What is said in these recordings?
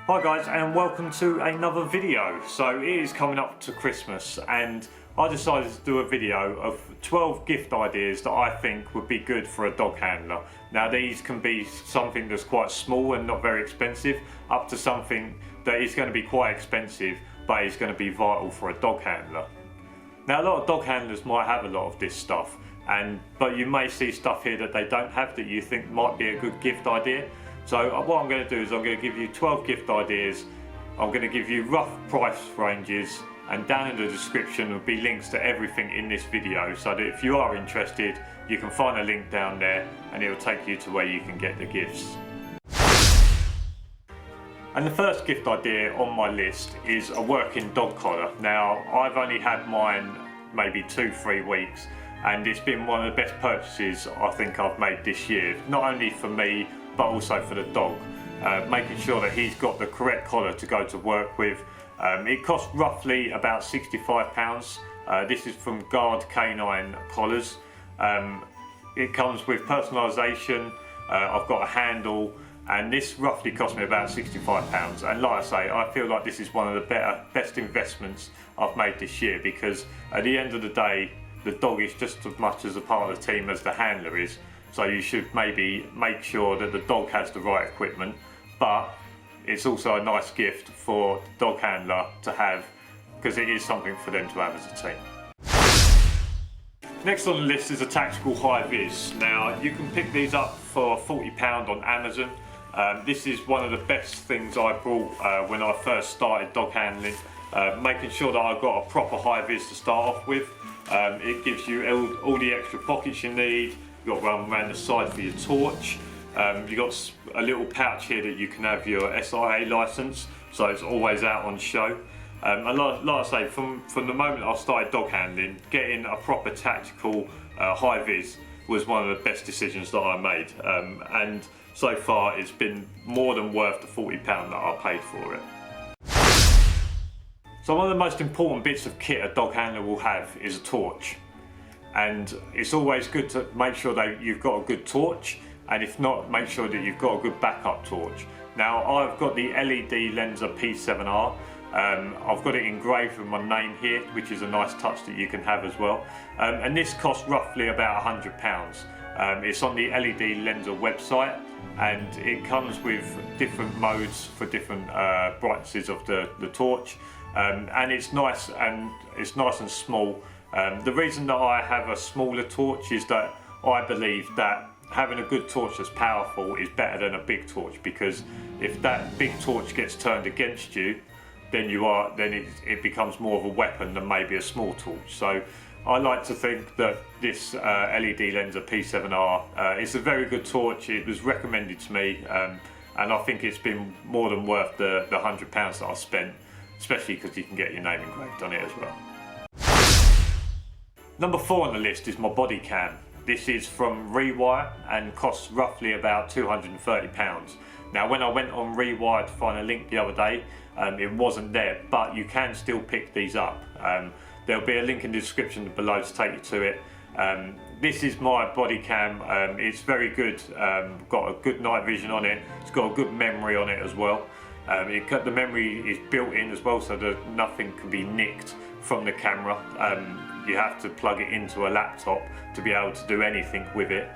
Hi guys, and welcome to another video. So it is coming up to Christmas and I decided to do a video of 12 gift ideas that I think would be good for a dog handler. Now these can be something that's quite small and not very expensive, up to something that is going to be quite expensive but is going to be vital for a dog handler. Now a lot of dog handlers might have a lot of this stuff, but you may see stuff here that they don't have that you think might be a good gift idea. So what I'm going to do is I'm going to give you 12 gift ideas. I'm going to give you rough price ranges, and down in the description will be links to everything in this video, so that if you are interested you can find a link down there and it will take you to where you can get the gifts. And the first gift idea on my list is a working dog collar. Now I've only had mine maybe 2-3 weeks and it's been one of the best purchases I think I've made this year, not only for me but also for the dog, making sure that he's got the correct collar to go to work with. It costs roughly about £65. This is from Guard Canine Collars. It comes with personalisation. I've got a handle, and this roughly cost me about £65. And like I say, I feel like this is one of the best investments I've made this year, because at the end of the day the dog is just as much as a part of the team as the handler is. So you should maybe make sure that the dog has the right equipment, but it's also a nice gift for the dog handler to have, because it is something for them to have as a team. Next on the list is a tactical high vis. Now you can pick these up for £40 on Amazon. This is one of the best things I bought when I first started dog handling, making sure that I've got a proper high vis to start off with. It gives you all the extra pockets you need. You've got one around the side for your torch. You've got a little pouch here that you can have your SIA license, so it's always out on show. And like I say, from the moment I started dog handling, getting a proper tactical high vis was one of the best decisions that I made. And so far it's been more than worth the £40 that I paid for it. So one of the most important bits of kit a dog handler will have is a torch. And it's always good to make sure that you've got a good torch, and if not, make sure that you've got a good backup torch. Now I've got the LED Lenser P7R. I've got it engraved with my name here, which is a nice touch that you can have as well. And this costs roughly about £100. It's on the LED Lenser website, and it comes with different modes for different brightnesses of the torch. And it's nice and small. The reason that I have a smaller torch is that I believe that having a good torch that's powerful is better than a big torch, because if that big torch gets turned against you, then it becomes more of a weapon than maybe a small torch. So I like to think that this LED Lenser P7R is a very good torch. It was recommended to me, and I think it's been more than worth the £100 that I spent, especially because you can get your name engraved on it as well. Number 4 on the list is my body cam. This is from Rewire and costs roughly about £230. Now when I went on Rewire to find a link the other day, it wasn't there, but you can still pick these up. There'll be a link in the description below to take you to it. This is my body cam. It's very good, got a good night vision on it. It's got a good memory on it as well. The memory is built in as well, so that nothing can be nicked from the camera. You have to plug it into a laptop to be able to do anything with it.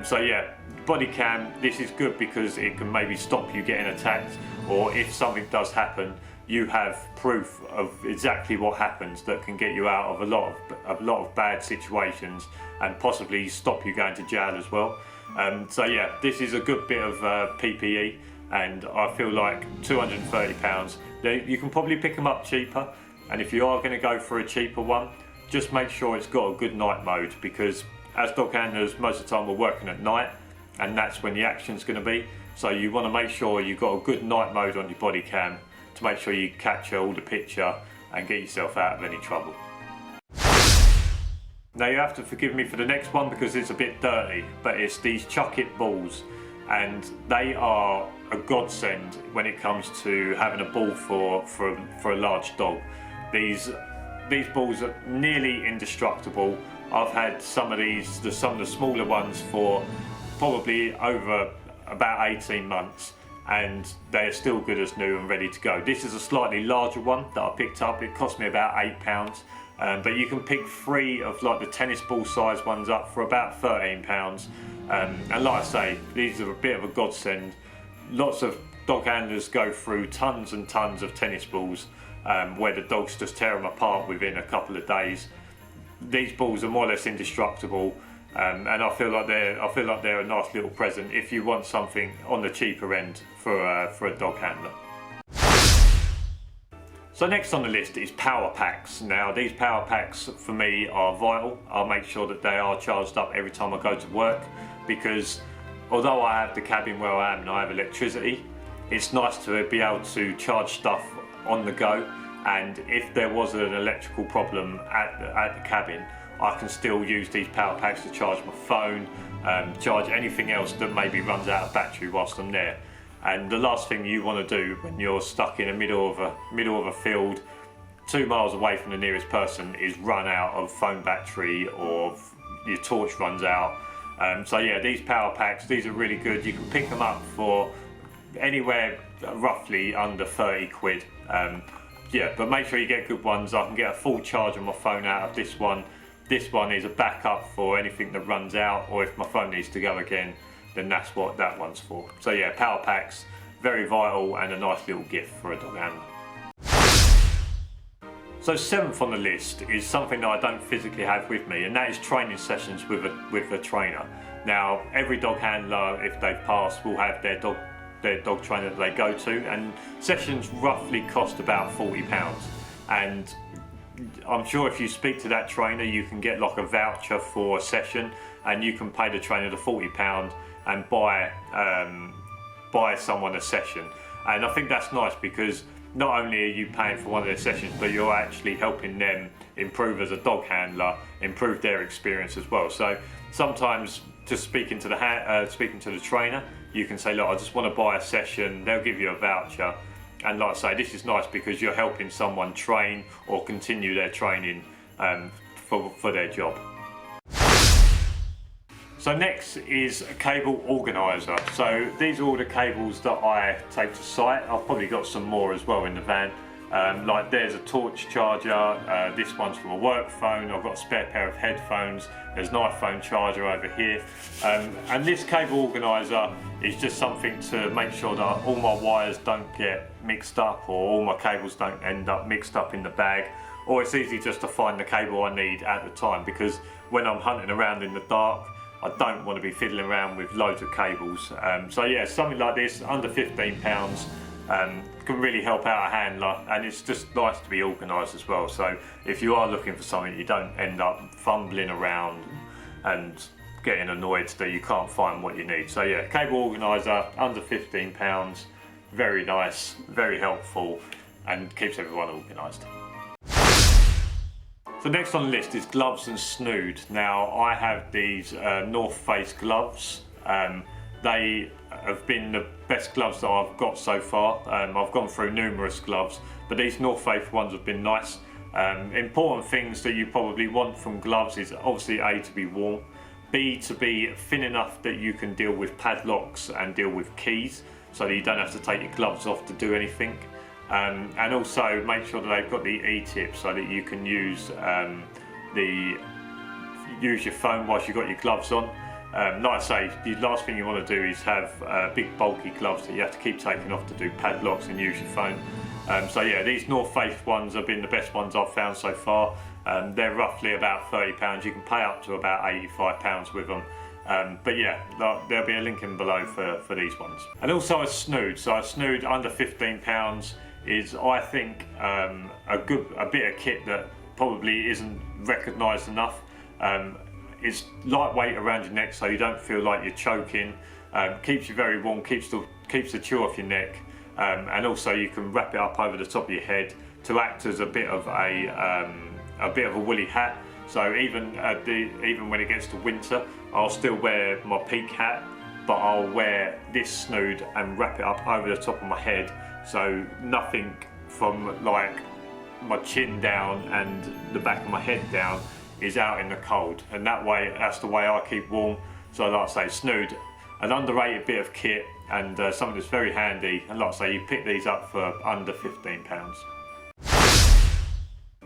So yeah, body cam, this is good because it can maybe stop you getting attacked, or if something does happen, you have proof of exactly what happens that can get you out of a lot of bad situations and possibly stop you going to jail as well. So yeah, this is a good bit of PPE, and I feel like £230, you can probably pick them up cheaper, and if you are going to go for a cheaper one, just make sure it's got a good night mode, because as dog handlers most of the time we're working at night and that's when the action's going to be. So you want to make sure you've got a good night mode on your body cam to make sure you capture all the picture and get yourself out of any trouble. Now you have to forgive me for the next one because it's a bit dirty, but it's these Chuck It balls, and they are a godsend when it comes to having a ball for a large dog. These balls are nearly indestructible. I've had some of the smaller ones for probably over about 18 months, and they are still good as new and ready to go. This is a slightly larger one that I picked up. It cost me about £8, but you can pick 3 of like the tennis ball size ones up for about £13. And like I say, these are a bit of a godsend. Lots of dog handlers go through tons and tons of tennis balls where the dogs just tear them apart within a couple of days. These balls are more or less indestructible, and I feel like they're a nice little present if you want something on the cheaper end for a dog handler. So next on the list is power packs. Now these power packs for me are vital. I'll make sure that they are charged up every time I go to work, because although I have the cabin where I am and I have electricity, it's nice to be able to charge stuff on the go, and if there was an electrical problem at the cabin, I can still use these power packs to charge my phone, charge anything else that maybe runs out of battery whilst I'm there. And the last thing you want to do when you're stuck in the middle of a field 2 miles away from the nearest person is run out of phone battery or your torch runs out. So yeah, these power packs, these are really good. You can pick them up for anywhere roughly under 30 quid. Yeah, but make sure you get good ones. I can get a full charge on my phone out of this one. This one is a backup for anything that runs out, or if my phone needs to go again, then that's what that one's for. So yeah, power packs, very vital and a nice little gift for a dog handler. So 7th on the list is something that I don't physically have with me, and that is training sessions with a trainer. Now every dog handler, if they've passed, will have their dog trainer that they go to, and sessions roughly cost about £40. And I'm sure if you speak to that trainer, you can get like a voucher for a session, and you can pay the trainer the £40 and buy someone a session. And I think that's nice, because not only are you paying for one of their sessions, but you're actually helping them improve as a dog handler, improve their experience as well. So sometimes just speaking to the trainer, you can say, look, I just want to buy a session. They'll give you a voucher. And like I say, this is nice because you're helping someone train or continue their training for their job. So next is a cable organiser. So these are all the cables that I take to site. I've probably got some more as well in the van. Like there's a torch charger, this one's from a work phone, I've got a spare pair of headphones, there's an iPhone charger over here. And this cable organiser is just something to make sure that all my wires don't get mixed up, or all my cables don't end up mixed up in the bag, or it's easy just to find the cable I need at the time, because when I'm hunting around in the dark, I don't want to be fiddling around with loads of cables. So yeah, something like this, under £15, can really help out a handler, and it's just nice to be organised as well. So if you are looking for something, you don't end up fumbling around and getting annoyed that you can't find what you need. So yeah, cable organiser, under £15, very nice, very helpful, and keeps everyone organised. So next on the list is GlovesSnood. Now I have these North Face gloves. They have been the best gloves that I've got so far. I've gone through numerous gloves, but these North Face ones have been nice. Important things that you probably want from gloves is obviously A, to be warm, B, to be thin enough that you can deal with padlocks and deal with keys, so that you don't have to take your gloves off to do anything. And also make sure that they've got the E-tip so that you can use your phone whilst you've got your gloves on. Like I say, the last thing you want to do is have big bulky gloves that you have to keep taking off to do padlocks and use your phone. So yeah, these North Face ones have been the best ones I've found so far. They're roughly about £30. You can pay up to about £85 with them. But yeah, there'll be a link in below for these ones. And also a snood. So a snood under £15 is, I think, a bit of kit that probably isn't recognised enough. It's lightweight around your neck, so you don't feel like you're choking. Keeps you very warm, keeps the chill off your neck, and also you can wrap it up over the top of your head to act as a bit of a woolly hat. So even when it gets to winter, I'll still wear my peak hat, but I'll wear this snood and wrap it up over the top of my head, so nothing from like my chin down and the back of my head down is out in the cold, and that's the way I keep warm. So like I say, snood, an underrated bit of kit, and something that's very handy. And like I say, you pick these up for under £15.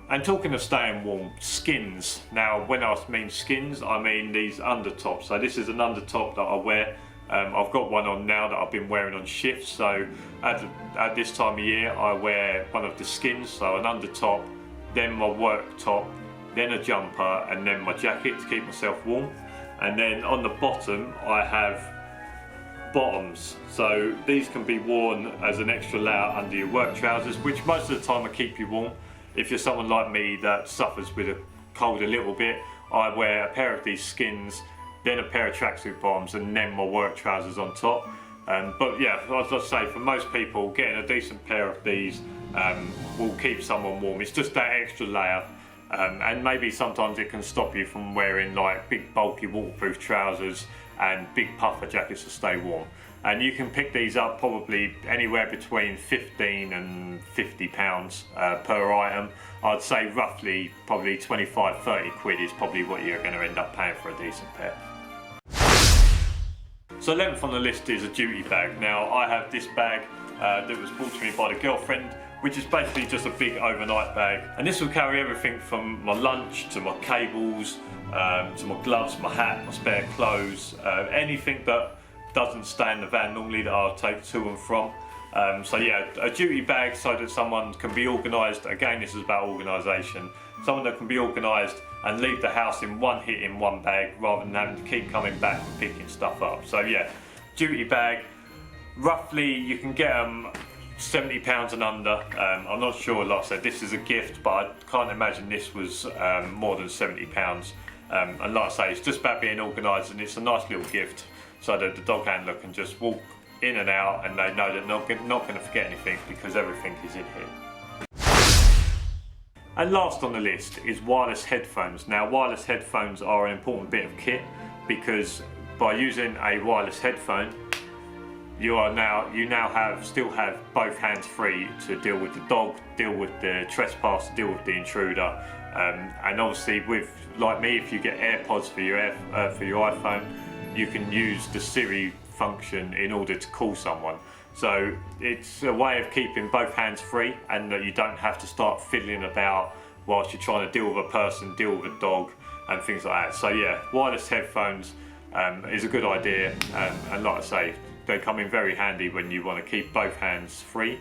And talking of staying warm, skins. Now when I mean skins, I mean these undertops. So this is an undertop that I wear. I've got one on now that I've been wearing on shifts. So at this time of year, I wear one of the skins, so an undertop, then my work top, then a jumper, and then my jacket to keep myself warm. And then on the bottom, I have bottoms. So these can be worn as an extra layer under your work trousers, which most of the time will keep you warm. If you're someone like me that suffers with a cold a little bit, I wear a pair of these skins, then a pair of tracksuit bottoms, and then my work trousers on top. But yeah, as I say, for most people, getting a decent pair of these will keep someone warm. It's just that extra layer, and maybe sometimes it can stop you from wearing like big bulky waterproof trousers and big puffer jackets to stay warm. And you can pick these up probably anywhere between £15 and £50 per item. I'd say roughly probably 25-30 quid is probably what you're going to end up paying for a decent pair. So 11th on the list is a duty bag. Now I have this bag that was brought to me by the girlfriend, which is basically just a big overnight bag. And this will carry everything from my lunch to my cables, to my gloves, my hat, my spare clothes, anything that doesn't stay in the van normally that I'll take to and from. So yeah, a duty bag so that someone can be organised. Again, this is about organisation. Someone that can be organised and leave the house in one hit in one bag rather than having to keep coming back and picking stuff up. So yeah, duty bag. Roughly you can get them £70 and under. I'm not sure, like I said, this is a gift, but I can't imagine this was more than £70. And like I say, it's just about being organised, and it's a nice little gift so that the dog handler can just walk in and out and they know that they're not going to forget anything because everything is in here. And last on the list is wireless headphones. Now wireless headphones are an important bit of kit because by using a wireless headphone you still have both hands free to deal with the dog, deal with the trespasser, deal with the intruder, and obviously with, like me, if you get AirPods for your iPhone, you can use the Siri function in order to call someone. So it's a way of keeping both hands free and that you don't have to start fiddling about whilst you're trying to deal with a person, deal with a dog and things like that. So yeah, wireless headphones is a good idea, and like I say, they come in very handy when you want to keep both hands free.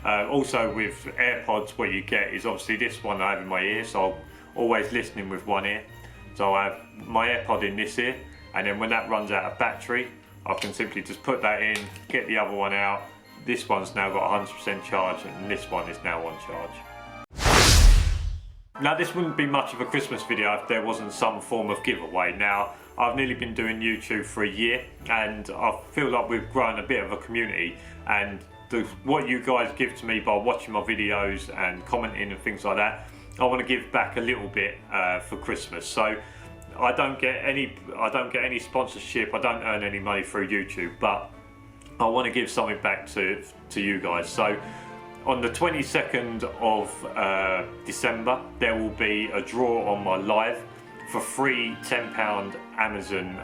Also with AirPods, what you get is obviously this one I have in my ear, so I'm always listening with one ear. So I have my AirPod in this ear, and then when that runs out of battery, I can simply just put that in, get the other one out. This one's now got 100% charge, and this one is now on charge. Now this wouldn't be much of a Christmas video if there wasn't some form of giveaway. Now I've nearly been doing YouTube for a year, and I feel like we've grown a bit of a community, and what you guys give to me by watching my videos and commenting and things like that, I want to give back a little bit for Christmas. So I don't get any sponsorship, I don't earn any money through YouTube, but I want to give something back to you guys. So on the 22nd of December there will be a draw on my live for free £10 Amazon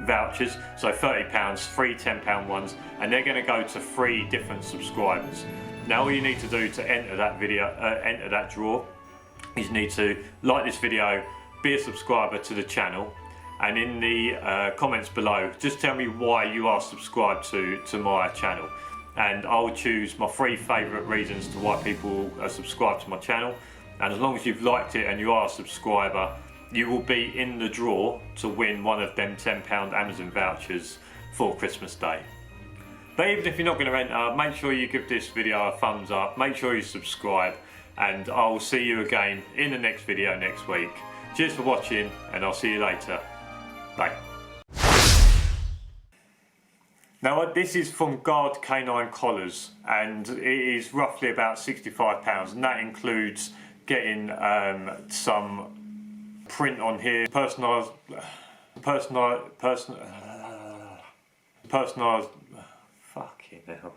vouchers, so £30, free £10 ones, and they're going to go to 3 different subscribers. Now all you need to do to enter that draw is you need to like this video, be a subscriber to the channel, and in the comments below just tell me why you are subscribed to my channel, and I'll choose my 3 favourite reasons to why people are subscribed to my channel. And as long as you've liked it and you are a subscriber, you will be in the draw to win one of them £10 Amazon vouchers for Christmas Day. But even if you're not going to enter, make sure you give this video a thumbs up, make sure you subscribe, and I'll see you again in the next video next week. Cheers for watching, and I'll see you later. Bye. Now this is from Guard Canine Collars, and it is roughly about £65, and that includes getting some print on here, personalised, fucking hell.